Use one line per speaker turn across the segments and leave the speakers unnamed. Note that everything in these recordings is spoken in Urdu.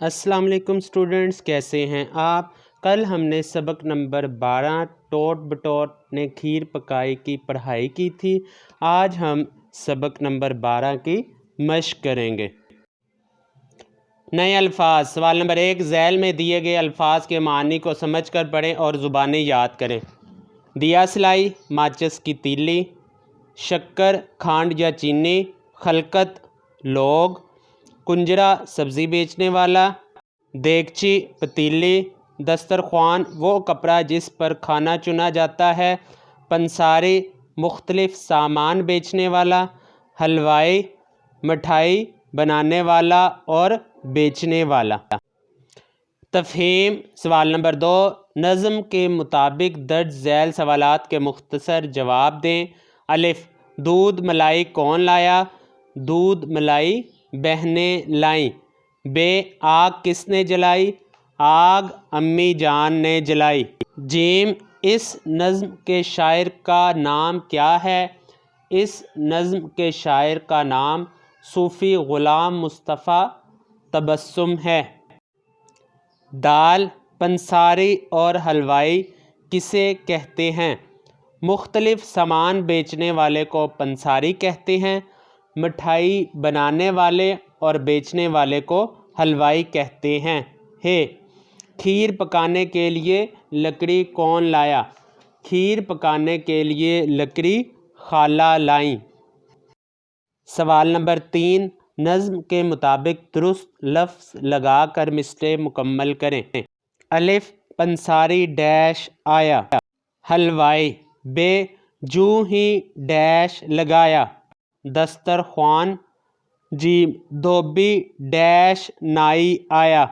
السلام علیکم اسٹوڈنٹس، کیسے ہیں آپ؟ کل ہم نے سبق نمبر 12 ٹوٹ بٹوٹ نے کھیر پکائی کی پڑھائی کی تھی۔ آج ہم سبق نمبر 12 کی مشق کریں گے۔ نئے الفاظ۔ سوال نمبر 1، ذیل میں دیے گئے الفاظ کے معنی کو سمجھ کر پڑھیں اور زبانیں یاد کریں۔ دیا سلائی، ماچس کی تیلی، شکر، کھانڈ یا چینی، خلقت، لوگ، کنجرا، سبزی بیچنے والا، دیگچی، پتیلی، دسترخوان، وہ کپڑا جس پر کھانا چنا جاتا ہے، پنساری، مختلف سامان بیچنے والا، حلوائی، مٹھائی بنانے والا اور بیچنے والا۔ تفہیم۔ سوال نمبر 2، نظم کے مطابق درج ذیل سوالات کے مختصر جواب دیں۔ الف، دودھ ملائی کون لایا؟ دودھ ملائی بہنیں لائیں۔ ب، آگ کس نے جلائی؟ آگ امی جان نے جلائی۔ جیم، اس نظم کے شاعر کا نام کیا ہے؟ اس نظم کے شاعر کا نام صوفی غلام مصطفیٰ تبسم ہے۔ دال، پنساری اور حلوائی کسے کہتے ہیں؟ مختلف سامان بیچنے والے کو پنساری کہتے ہیں، مٹھائی بنانے والے اور بیچنے والے کو حلوائی کہتے ہیں۔ کھیر پکانے کے لیے لکڑی کون لایا؟ کھیر پکانے کے لیے لکڑی خالہ لائیں۔ سوال نمبر 3، نظم کے مطابق درست لفظ لگا کر مصرعے مکمل کریں۔ الف، پنساری ڈیش آیا، حلوائی۔ ب، جوں ہی ڈیش لگایا، دسترخوان۔ جیم، دھوبی ڈیش نائی آیا،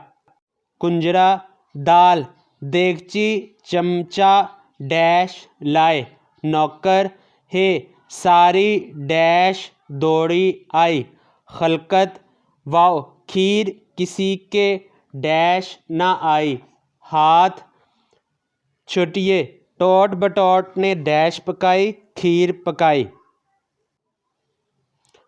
کنجرا۔ دال، دیگچی چمچہ ڈیش لائے، نوکر۔ ساری ڈیش دوڑی آئی، خلقت۔ واو، کھیر کسی کے ڈیش نہ آئی، ہاتھ۔ چھٹیے، ٹوٹ بٹوٹ نے ڈیش پکائی، کھیر پکائی۔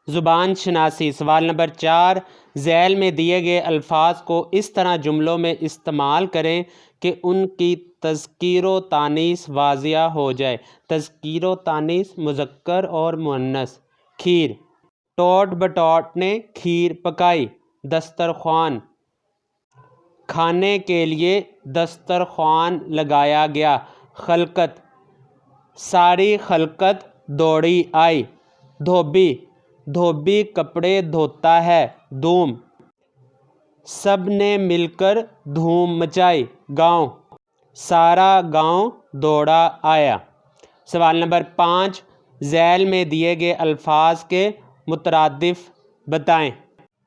زبان شناسی۔ سوال نمبر 4، ذیل میں دیے گئے الفاظ کو اس طرح جملوں میں استعمال کریں کہ ان کی تذکیر و تانیث واضح ہو جائے۔ تذکیر و تانیث مذکر اور مؤنث۔ کھیر، ٹوٹ بٹوٹ نے کھیر پکائی۔ دسترخوان، کھانے کے لیے دسترخوان لگایا گیا۔ خلقت، ساری خلقت دوڑی آئی۔ دھوبی، دھوبی کپڑے دھوتا ہے۔ دھوم، سب نے مل کر دھوم مچائی۔ گاؤں، سارا گاؤں دوڑا آیا۔ سوال نمبر 5، ذیل میں دیے گئے الفاظ کے مترادف بتائیں۔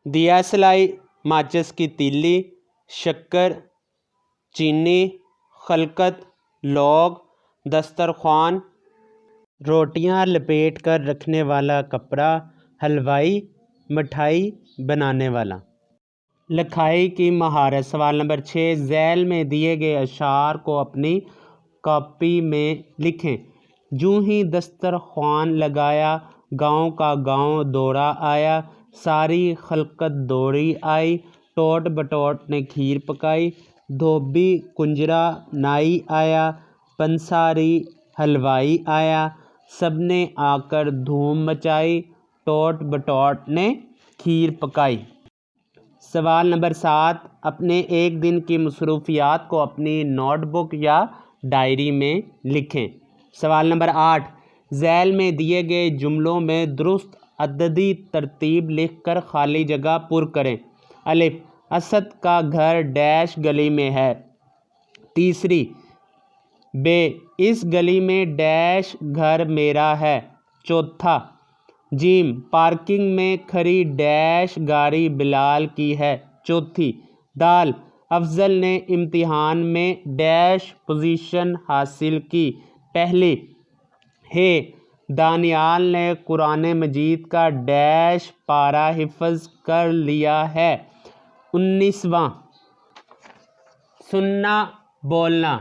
دیا سلائی، ماچس کی تیلی، شکر، چینی، خلقت، لوگ، دسترخوان، روٹیاں لپیٹ کر رکھنے والا کپڑا، حلوائی، مٹھائی بنانے والا۔ لکھائی کی مہارت۔ سوال نمبر 6، ذیل میں دیے گئے اشعار کو اپنی کاپی میں لکھیں۔ جوں ہی دسترخوان لگایا، گاؤں کا گاؤں دوڑا آیا، ساری خلقت دوڑی آئی، ٹوٹ بٹوٹ نے کھیر پکائی، دھوبی کنجرا نائی آیا، پنساری حلوائی آیا، سب نے آ کر دھوم مچائی، ٹوٹ بٹوٹ نے کھیر پکائی۔ سوال نمبر 7، اپنے ایک دن کی مصروفیات کو اپنی نوٹ بک یا ڈائری میں لکھیں۔ سوال نمبر 8، ذیل میں دیے گئے جملوں میں درست عددی ترتیب لکھ کر خالی جگہ پر کریں۔ الف، اسد کا گھر ڈیش گلی میں ہے، تیسری۔ ب، اس گلی میں ڈیش گھر میرا ہے، چوتھا۔ جیم، پارکنگ میں کھڑی ڈیش گاڑی بلال کی ہے، چوتھی۔ دال، افضل نے امتحان میں ڈیش پوزیشن حاصل کی، پہلی۔ دانیال نے قرآن مجید کا ڈیش پارہ حفظ کر لیا ہے، 19واں۔ سننا بولنا۔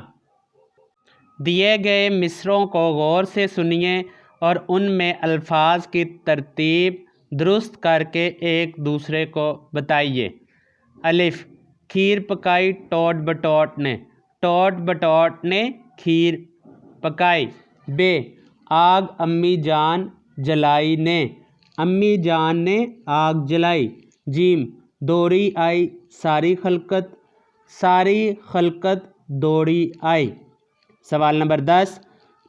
دیے گئے مصرعوں کو غور سے سنیے اور ان میں الفاظ کی ترتیب درست کر کے ایک دوسرے کو بتائیے۔ الف، کھیر پکائی ٹوٹ بٹوٹ نے، ٹوٹ بٹوٹ نے کھیر پکائی۔ ب آگ امی جان جلائی نے، امی جان نے آگ جلائی۔ ج دوڑی آئی ساری خلقت، ساری خلقت دوڑی آئی۔ سوال نمبر 10،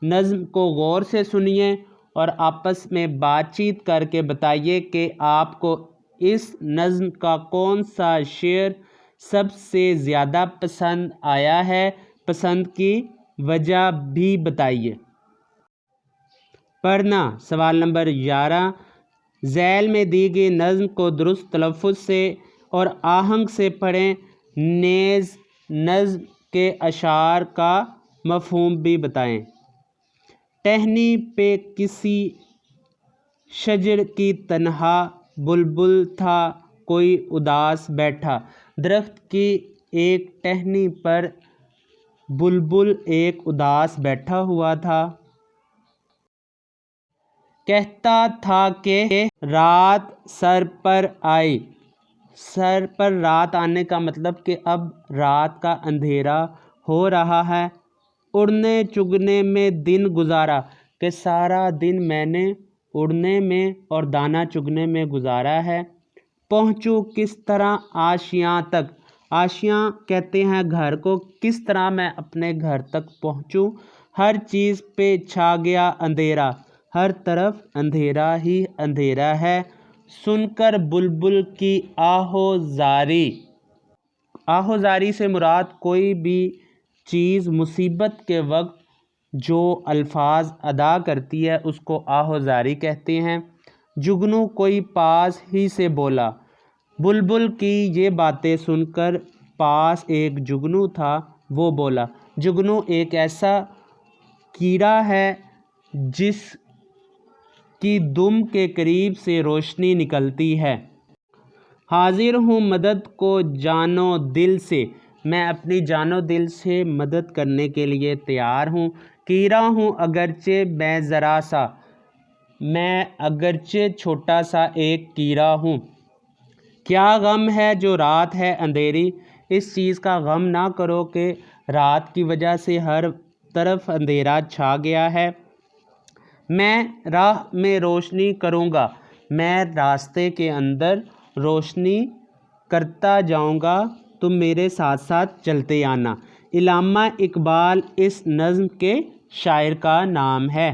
نظم کو غور سے سنیے اور آپس میں بات چیت کر کے بتائیے کہ آپ کو اس نظم کا کون سا شعر سب سے زیادہ پسند آیا ہے، پسند کی وجہ بھی بتائیے۔ پڑھنا۔ سوال نمبر 11، ذیل میں دی گئی نظم کو درست تلفظ سے اور آہنگ سے پڑھیں، نیز نظم کے اشعار کا مفہوم بھی بتائیں۔ ٹہنی پہ کسی شجر کی تنہا بلبل تھا کوئی اداس بیٹھا، درخت کی ایک ٹہنی پر بلبل ایک اداس بیٹھا ہوا تھا۔ کہتا تھا کہ رات سر پر آئی، سر پر رات آنے کا مطلب کہ اب رات کا اندھیرا ہو رہا ہے۔ اڑنے چگنے میں دن گزارا، کہ سارا دن میں نے اڑنے میں اور دانا چگنے میں گزارا ہے۔ پہنچوں کس طرح آشیاں تک، آشیاں کہتے ہیں گھر کو، کس طرح میں اپنے گھر تک پہنچوں۔ ہر چیز پہ چھا گیا اندھیرا، ہر طرف اندھیرا ہی اندھیرا ہے۔ سن کر بلبل کی آہو زاری، آہو زاری سے مراد کوئی بھی چیز مصیبت کے وقت جو الفاظ ادا کرتی ہے اس کو آہو زاری کہتے ہیں۔ جگنو کوئی پاس ہی سے بولا، بلبل کی یہ باتیں سن کر پاس ایک جگنو تھا وہ بولا۔ جگنو ایک ایسا کیڑا ہے جس کی دم کے قریب سے روشنی نکلتی ہے۔ حاضر ہوں مدد کو جانو دل سے، میں اپنی جانو دل سے مدد کرنے کے لیے تیار ہوں۔ کیڑا ہوں اگرچہ میں ذرا سا، میں اگرچہ چھوٹا سا ایک کیڑا ہوں۔ کیا غم ہے جو رات ہے اندھیری، اس چیز کا غم نہ کرو کہ رات کی وجہ سے ہر طرف اندھیرا چھا گیا ہے۔ میں راہ میں روشنی کروں گا، میں راستے کے اندر روشنی کرتا جاؤں گا، تم میرے ساتھ ساتھ چلتے آنا۔ علامہ اقبال اس نظم کے شاعر کا نام ہے۔